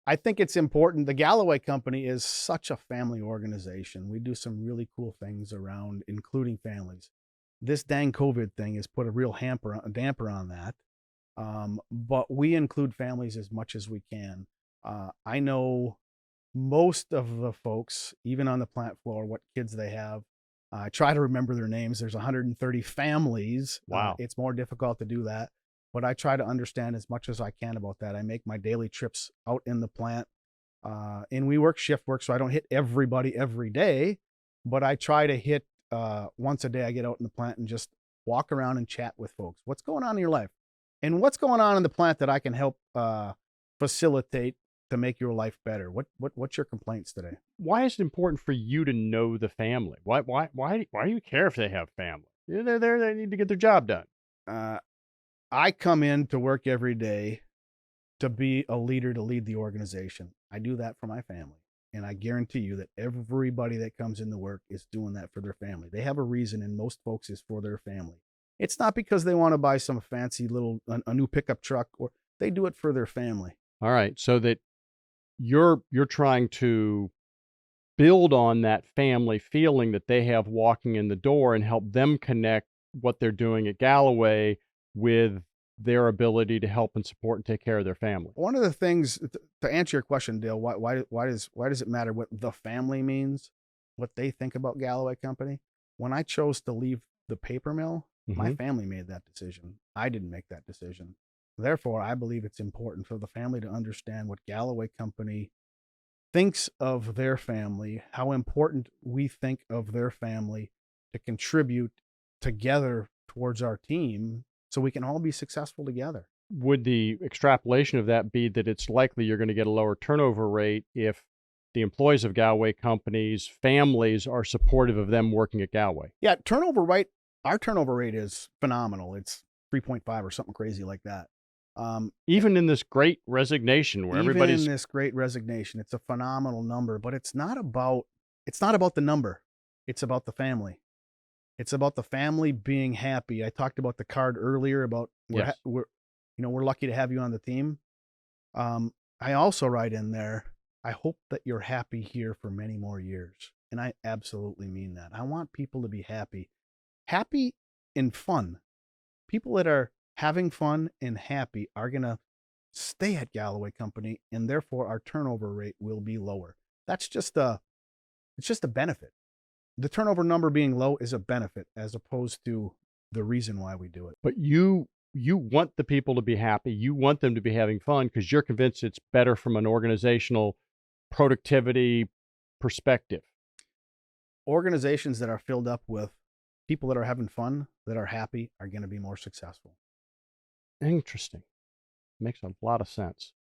C: I think it's important. The Galloway Company is such a family organization. We do some really cool things around including families. This dang COVID thing has put a real damper on that. But we include families as much as we can. I know most of the folks, even on the plant floor, what kids they have. I try to remember their names. There's 130 families.
B: Wow.
C: It's more difficult to do that. But I try to understand as much as I can about that. I make my daily trips out in the plant. And we work shift work, so I don't hit everybody every day. But I try to hit once a day. I get out in the plant and just walk around and chat with folks. What's going on in your life? And what's going on in the plant that I can help facilitate to make your life better? What's your complaints today?
B: Why is it important for you to know the family? Why do you care if they have family? They're there. They need to get their job done.
C: I come in to work every day to be a leader, to lead the organization. I do that for my family. And I guarantee you that everybody that comes into work is doing that for their family. They have a reason, and most folks is for their family. It's not because they want to buy some fancy a new pickup truck, or they do it for their family.
B: All right. So that you're trying to build on that family feeling that they have walking in the door and help them connect what they're doing at Galloway with their ability to help and support and take care of their family.
C: One of the things, to answer your question, Dale, why does it matter what the family means? what they think about Galloway Company. When I chose to leave the paper mill, my family made that decision. I didn't make that decision. Therefore, I believe it's important for the family to understand what Galloway Company thinks of their family, how important we think of their family to contribute together towards our team so we can all be successful together.
B: Would the extrapolation of that be that it's likely you're going to get a lower turnover rate if the employees of Galloway Companies' families are supportive of them working at Galloway?
C: Yeah, our turnover rate is phenomenal. It's 3.5 or something crazy like that.
B: Even in this great resignation where everybody's...
C: Even in this great resignation, it's a phenomenal number, but it's not about the number. It's about the family. It's about the family being happy. I talked about the card earlier about we're lucky to have you on the team. I also write in there, I hope that you're happy here for many more years. And I absolutely mean that. I want people to be happy and fun. People that are having fun and happy are going to stay at Galloway Company, and therefore our turnover rate will be lower. It's just a benefit. The turnover number being low is a benefit as opposed to the reason why we do it.
B: But you want the people to be happy. You want them to be having fun because you're convinced it's better from an organizational productivity perspective.
C: Organizations that are filled up with people that are having fun, that are happy, are going to be more successful.
B: Interesting. Makes a lot of sense.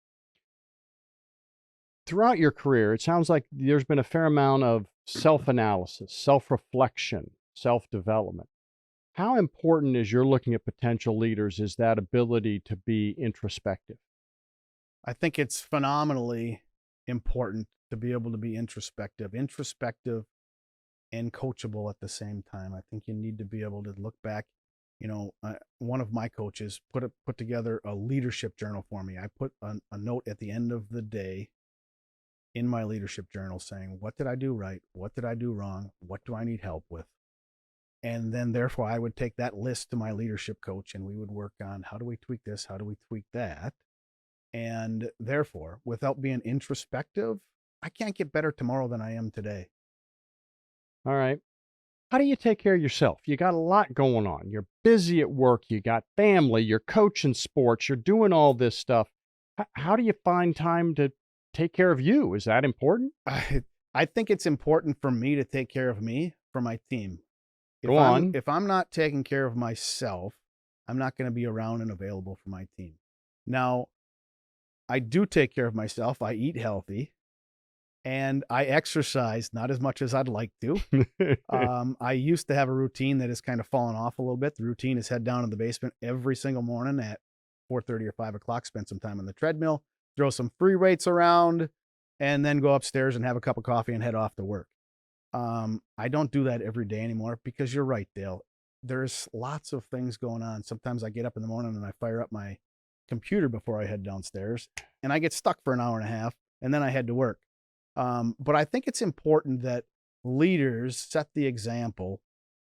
B: Throughout your career, it sounds like there's been a fair amount of self-analysis, self-reflection, self-development. How important, as you're looking at potential leaders, is that ability to be introspective?
C: I think it's phenomenally important to be able to be introspective and coachable at the same time. I think you need to be able to look back. One of my coaches put together a leadership journal for me. I put a note at the end of the day in my leadership journal saying, what did I do right? What did I do wrong? What do I need help with? And then therefore I would take that list to my leadership coach and we would work on how do we tweak this? How do we tweak that? And therefore, without being introspective, I can't get better tomorrow than I am today.
B: All right. How do you take care of yourself? You got a lot going on. You're busy at work. You got family. You're coaching sports. You're doing all this stuff. How do you find time to take care of you? Is that important?
C: I think it's important for me to take care of me for my team.
B: Go on.
C: If I'm not taking care of myself, I'm not going to be around and available for my team. Now, I do take care of myself. I eat healthy. And I exercise, not as much as I'd like to. I used to have a routine that has kind of fallen off a little bit. The routine is head down in the basement every single morning at 4:30 or 5 o'clock, spend some time on the treadmill, throw some free weights around, and then go upstairs and have a cup of coffee and head off to work. I don't do that every day anymore because you're right, Dale. There's lots of things going on. Sometimes I get up in the morning and I fire up my computer before I head downstairs, and I get stuck for an hour and a half, and then I head to work. But I think it's important that leaders set the example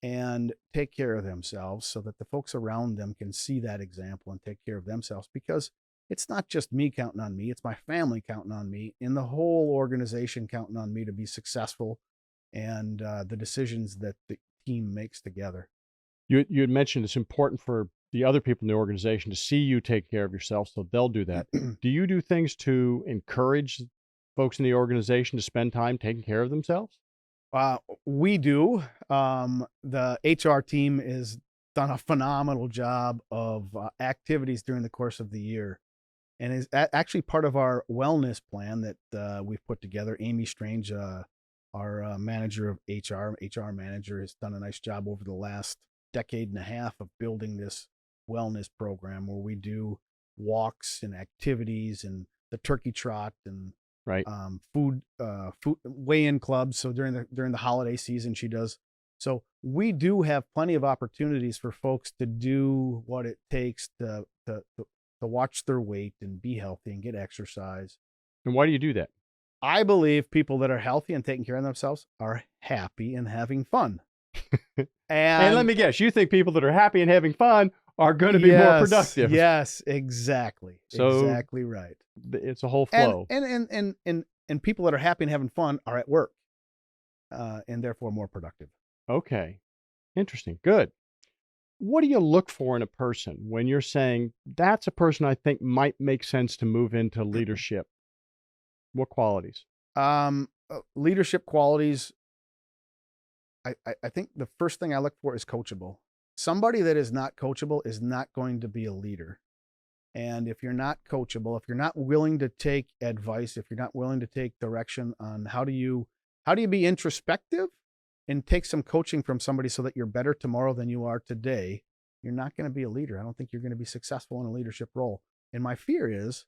C: and take care of themselves so that the folks around them can see that example and take care of themselves, because it's not just me counting on me, it's my family counting on me and the whole organization counting on me to be successful and the decisions that the team makes together.
B: You had mentioned it's important for the other people in the organization to see you take care of yourself, so they'll do that. Do you do things to encourage folks in the organization to spend time taking care of themselves?
C: We do. The HR team has done a phenomenal job of activities during the course of the year, and is actually part of our wellness plan that we've put together. Amy Strange, our manager of HR manager, has done a nice job over the last decade and a half of building this wellness program where we do walks and activities and the turkey trot and
B: right.
C: Food weigh-in clubs. So during the holiday season, she does. So we do have plenty of opportunities for folks to do what it takes to watch their weight and be healthy and get exercise.
B: And why do you do that?
C: I believe people that are healthy and taking care of themselves are happy and having fun.
B: And let me guess, you think people that are happy and having fun are going to be more productive.
C: Yes, exactly.
B: So
C: exactly right.
B: It's a whole flow.
C: And people that are happy and having fun are at work. and therefore more productive.
B: Okay. Interesting. Good. What do you look for in a person when you're saying that's a person I think might make sense to move into leadership? What qualities?
C: Leadership qualities. I think the first thing I look for is coachable. Somebody that is not coachable is not going to be a leader. And if you're not coachable, if you're not willing to take advice, if you're not willing to take direction on how do you be introspective and take some coaching from somebody so that you're better tomorrow than you are today, you're not going to be a leader. I don't think you're going to be successful in a leadership role. And my fear is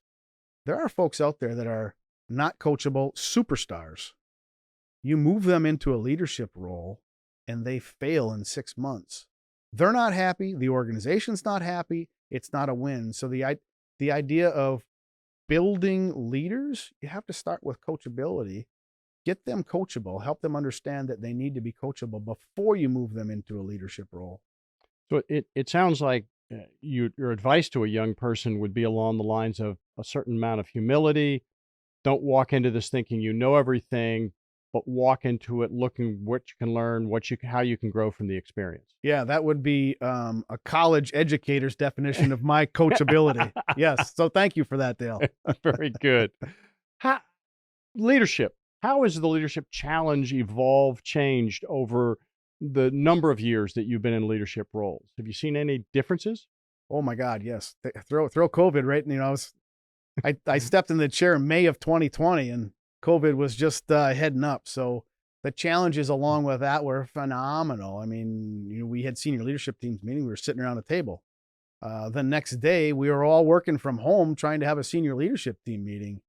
C: there are folks out there that are not coachable superstars. You move them into a leadership role and they fail in 6 months. They're not happy. The organization's not happy. It's not a win. So the idea of building leaders, you have to start with coachability. Get them coachable. Help them understand that they need to be coachable before you move them into a leadership role.
B: So it sounds like your advice to a young person would be along the lines of a certain amount of humility. Don't walk into this thinking you know everything, but walk into it looking what you can learn, how you can grow from the experience.
C: Yeah, that would be a college educator's definition of my coachability. Yes. So thank you for that, Dale.
B: Very good. Leadership. How has the leadership challenge evolved, changed over the number of years that you've been in leadership roles? Have you seen any differences?
C: Oh my God, yes. Throw COVID, right? I stepped in the chair in May of 2020 and COVID was just heading up. So the challenges along with that were phenomenal. I mean, we had senior leadership teams meeting. We were sitting around the table. The next day, we were all working from home trying to have a senior leadership team meeting.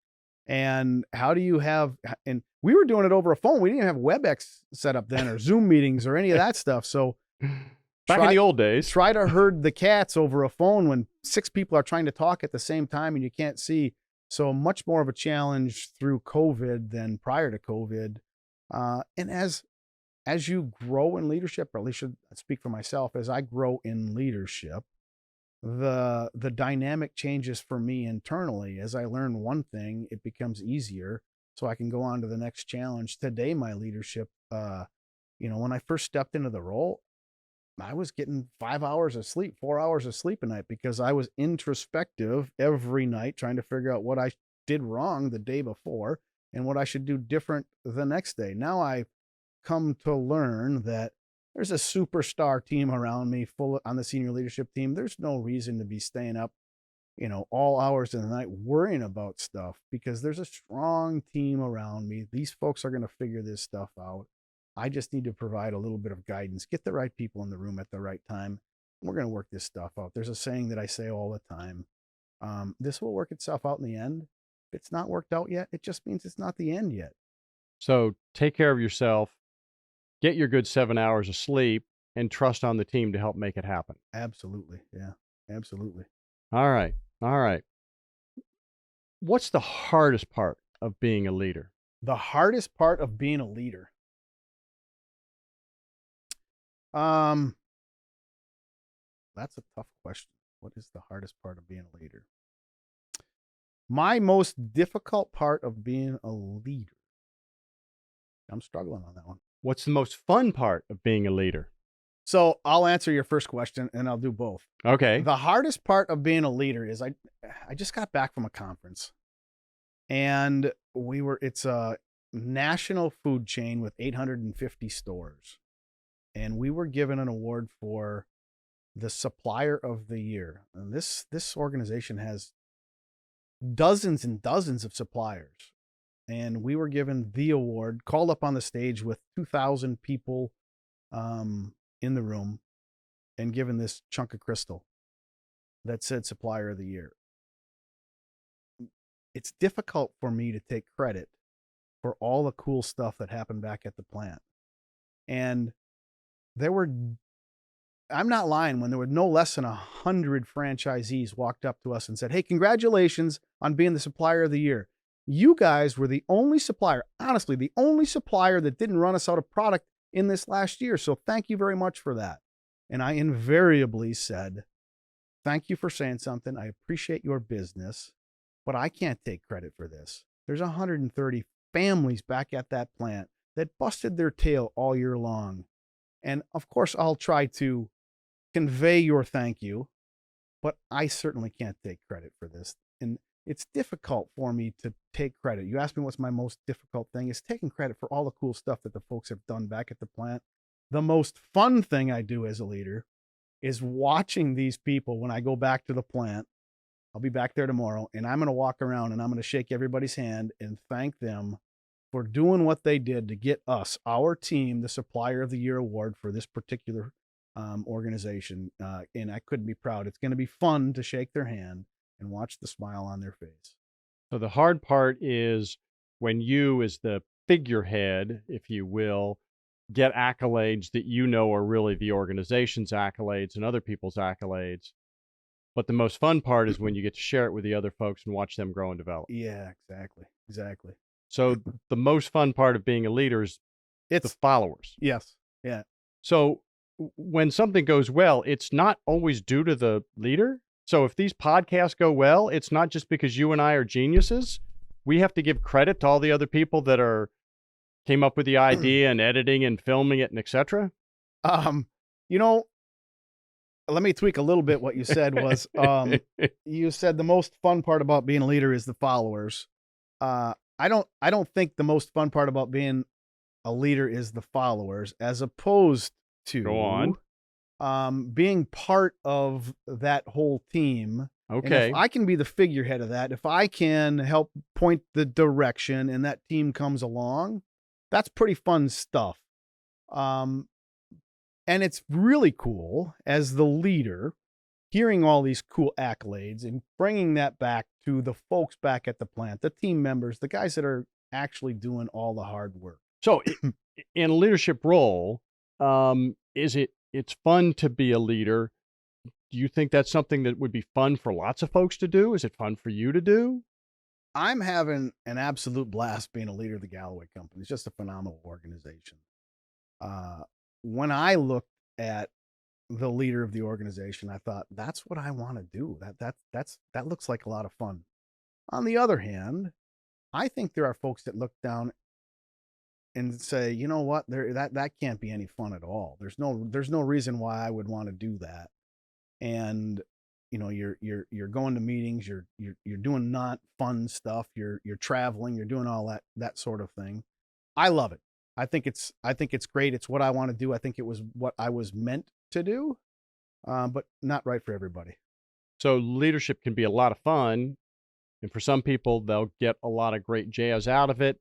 C: And and we were doing it over a phone. We didn't have WebEx set up then or Zoom meetings or any of that stuff. So
B: back in the old days,
C: try to herd the cats over a phone when 6 people are trying to talk at the same time and you can't see. So much more of a challenge through COVID than prior to COVID. And as you grow in leadership, or at least should speak for myself, as I grow in leadership, the dynamic changes for me internally. As I learn one thing, it becomes easier so I can go on to the next challenge. Today, my leadership, when I first stepped into the role, I was getting 5 hours of sleep, 4 hours of sleep a night because I was introspective every night trying to figure out what I did wrong the day before and what I should do different the next day. Now I've come to learn that there's a superstar team around me on the senior leadership team. There's no reason to be staying up, all hours of the night worrying about stuff because there's a strong team around me. These folks are going to figure this stuff out. I just need to provide a little bit of guidance, get the right people in the room at the right time. We're going to work this stuff out. There's a saying that I say all the time. This will work itself out in the end. If it's not worked out yet, it just means it's not the end yet.
B: So take care of yourself, get your good 7 hours of sleep, and trust on the team to help make it happen.
C: Absolutely. Yeah, absolutely.
B: All right. What's the hardest part of being a leader?
C: The hardest part of being a leader. That's a tough question. What is the hardest part of being a leader? My most difficult part of being a leader. I'm struggling on that one.
B: What's the most fun part of being a leader?
C: So I'll answer your first question and I'll do both.
B: Okay.
C: The hardest part of being a leader is I just got back from a conference and it's a national food chain with 850 stores. And we were given an award for the supplier of the year. And this organization has dozens and dozens of suppliers. And we were given the award, called up on the stage with 2,000 people in the room and given this chunk of crystal that said supplier of the year. It's difficult for me to take credit for all the cool stuff that happened back at the plant. And I'm not lying, when there were no less than 100 franchisees walked up to us and said, "Hey, congratulations on being the supplier of the year. You guys were the only supplier, honestly, the only supplier that didn't run us out of product in this last year. So thank you very much for that." And I invariably said, "Thank you for saying something. I appreciate your business, but I can't take credit for this. There's 130 families back at that plant that busted their tail all year long. And of course, I'll try to convey your thank you, but I certainly can't take credit for this. And it's difficult for me to take credit. You asked me what's my most difficult thing. Is taking credit for all the cool stuff that the folks have done back at the plant. The most fun thing I do as a leader is watching these people when I go back to the plant. I'll be back there tomorrow, and I'm going to walk around and I'm going to shake everybody's hand and thank them for doing what they did to get us, our team, the Supplier of the Year award for this particular organization. And I couldn't be proud. It's going to be fun to shake their hand and watch the smile on their face.
B: So the hard part is when you, as the figurehead, if you will, get accolades that you know are really the organization's accolades and other people's accolades. But the most fun part is when you get to share it with the other folks and watch them grow and develop.
C: Yeah, exactly.
B: So the most fun part of being a leader is the followers.
C: Yes. Yeah.
B: So when something goes well, it's not always due to the leader. So if these podcasts go well, it's not just because you and I are geniuses. We have to give credit to all the other people that came up with the idea and editing and filming it and et cetera.
C: Let me tweak a little bit. What you said was, you said the most fun part about being a leader is the followers. I don't think the most fun part about being a leader is the followers, as opposed to
B: Go on.
C: Being part of that whole team.
B: Okay.
C: And if I can be the figurehead of that, if I can help point the direction and that team comes along, that's pretty fun stuff. And it's really cool as the leader, hearing all these cool accolades and bringing that back to the folks back at the plant, the team members, the guys that are actually doing all the hard work.
B: So in a leadership role, it's fun to be a leader. Do you think that's something that would be fun for lots of folks to do? Is it fun for you to do?
C: I'm having an absolute blast being a leader of the Galloway Company. It's just a phenomenal organization. When I looked at the leader of the organization, I thought, that's what I want to do. That looks like a lot of fun. On the other hand, I think there are folks that look down and say, you know what, that can't be any fun at all. There's no reason why I would want to do that. And you're going to meetings, you're doing not fun stuff, you're traveling, you're doing all that sort of thing. I love it. I think it's great. It's what I want to do. I think it was what I was meant to do, but not right for everybody.
B: So leadership can be a lot of fun, and for some people, they'll get a lot of great jazz out of it.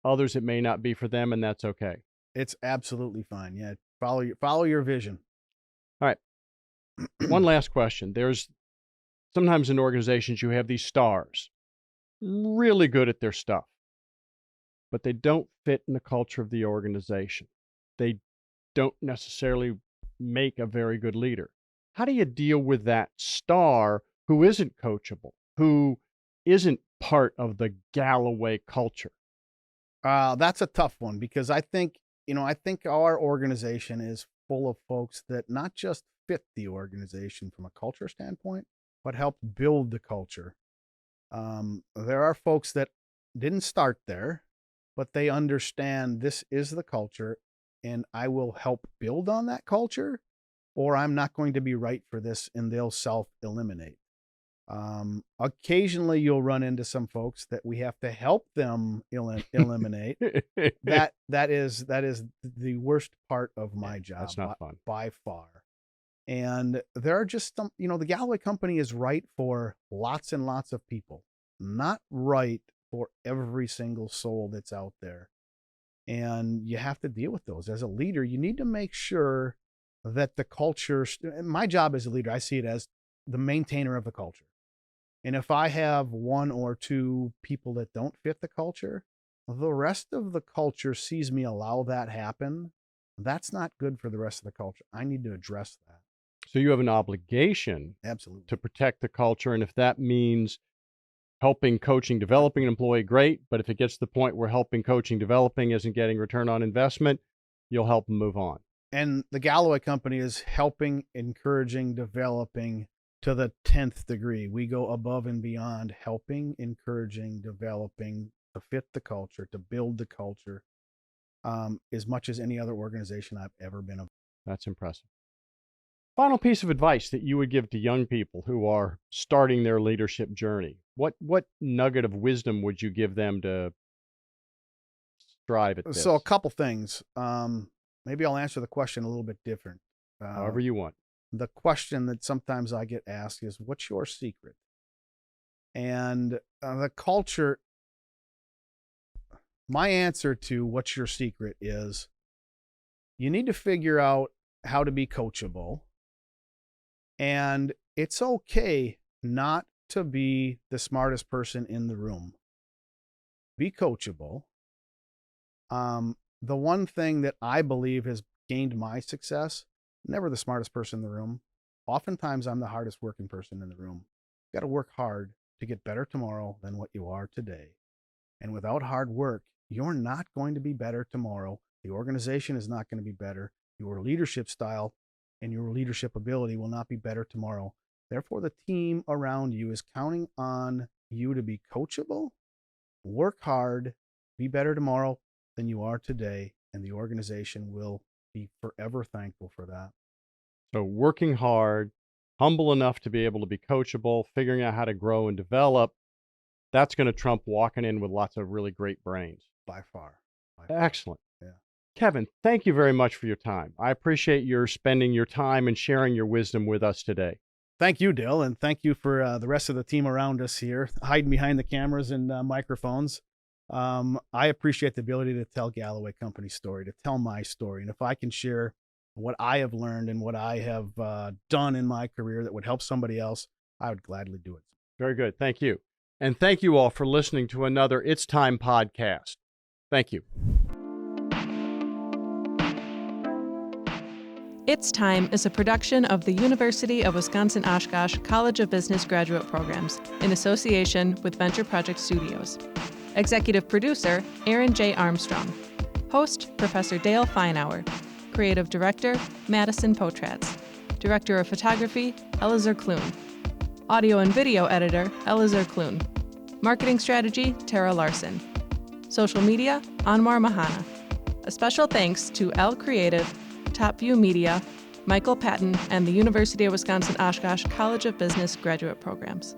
B: Others, it may not be for them, and that's okay.
C: It's absolutely fine. Yeah, follow your vision.
B: All right. One last question. There's sometimes in organizations you have these stars, really good at their stuff, but they don't fit in the culture of the organization. They don't necessarily make a very good leader. How do you deal with that star who isn't coachable, who isn't part of the Galloway culture?
C: That's a tough one, because I think our organization is full of folks that not just fit the organization from a culture standpoint, but help build the culture. There are folks that didn't start there, but they understand this is the culture and I will help build on that culture, or I'm not going to be right for this, and they'll self-eliminate. Occasionally you'll run into some folks that we have to help them eliminate. That is the worst part of my job.
B: That's not fun
C: by far. And there are just some, the Galloway Company is right for lots and lots of people, not right for every single soul that's out there. And you have to deal with those. As a leader, you need to make sure that the culture, my job as a leader, I see it as the maintainer of the culture. And if I have one or two people that don't fit the culture, the rest of the culture sees me allow that happen. That's not good for the rest of the culture. I need to address that.
B: So you have an obligation,
C: absolutely,
B: to protect the culture. And if that means helping, coaching, developing an employee, great. But if it gets to the point where helping, coaching, developing isn't getting return on investment, you'll help them move on.
C: And the Galloway Company is helping, encouraging, developing to the 10th degree. We go above and beyond, helping, encouraging, developing to fit the culture, to build the culture. as much as any other organization I've ever been a.
B: That's impressive. Final piece of advice that you would give to young people who are starting their leadership journey. What nugget of wisdom would you give them to strive at this?
C: So a couple things. Maybe I'll answer the question a little bit different.
B: However you want.
C: The question that sometimes I get asked is, what's your secret? And the culture, my answer to what's your secret is, you need to figure out how to be coachable. And it's okay not to be the smartest person in the room. Be coachable. The one thing that I believe has gained my success, never the smartest person in the room. Oftentimes I'm the hardest working person in the room. You got to work hard to get better tomorrow than what you are today. And without hard work, you're not going to be better tomorrow. The organization is not going to be better. Your leadership style and your leadership ability will not be better tomorrow. Therefore, the team around you is counting on you to be coachable, work hard, be better tomorrow than you are today, and the organization will be forever thankful for that.
B: So working hard, humble enough to be able to be coachable, figuring out how to grow and develop, that's going to trump walking in with lots of really great brains.
C: By far.
B: Excellent.
C: Yeah.
B: Kevin, thank you very much for your time. I appreciate your spending your time and sharing your wisdom with us today.
C: Thank you, Dale, and thank you for the rest of the team around us here, hiding behind the cameras and microphones. I appreciate the ability to tell Galloway Company's story, to tell my story. And if I can share what I have learned and what I have done in my career that would help somebody else, I would gladly do it.
B: Very good. Thank you. And thank you all for listening to another It's Time podcast. Thank you.
A: It's Time is a production of the University of Wisconsin-Oshkosh College of Business graduate programs in association with Venture Project Studios. Executive producer, Aaron J. Armstrong. Host, Professor Dale Feinauer. Creative Director, Madison Potratz. Director of Photography, Elazar Kloon. Audio and Video Editor, Elazar Kloon. Marketing Strategy, Tara Larson. Social Media, Anwar Mahana. A special thanks to L Creative, Top View Media, Michael Patton, and the University of Wisconsin-Oshkosh College of Business graduate programs.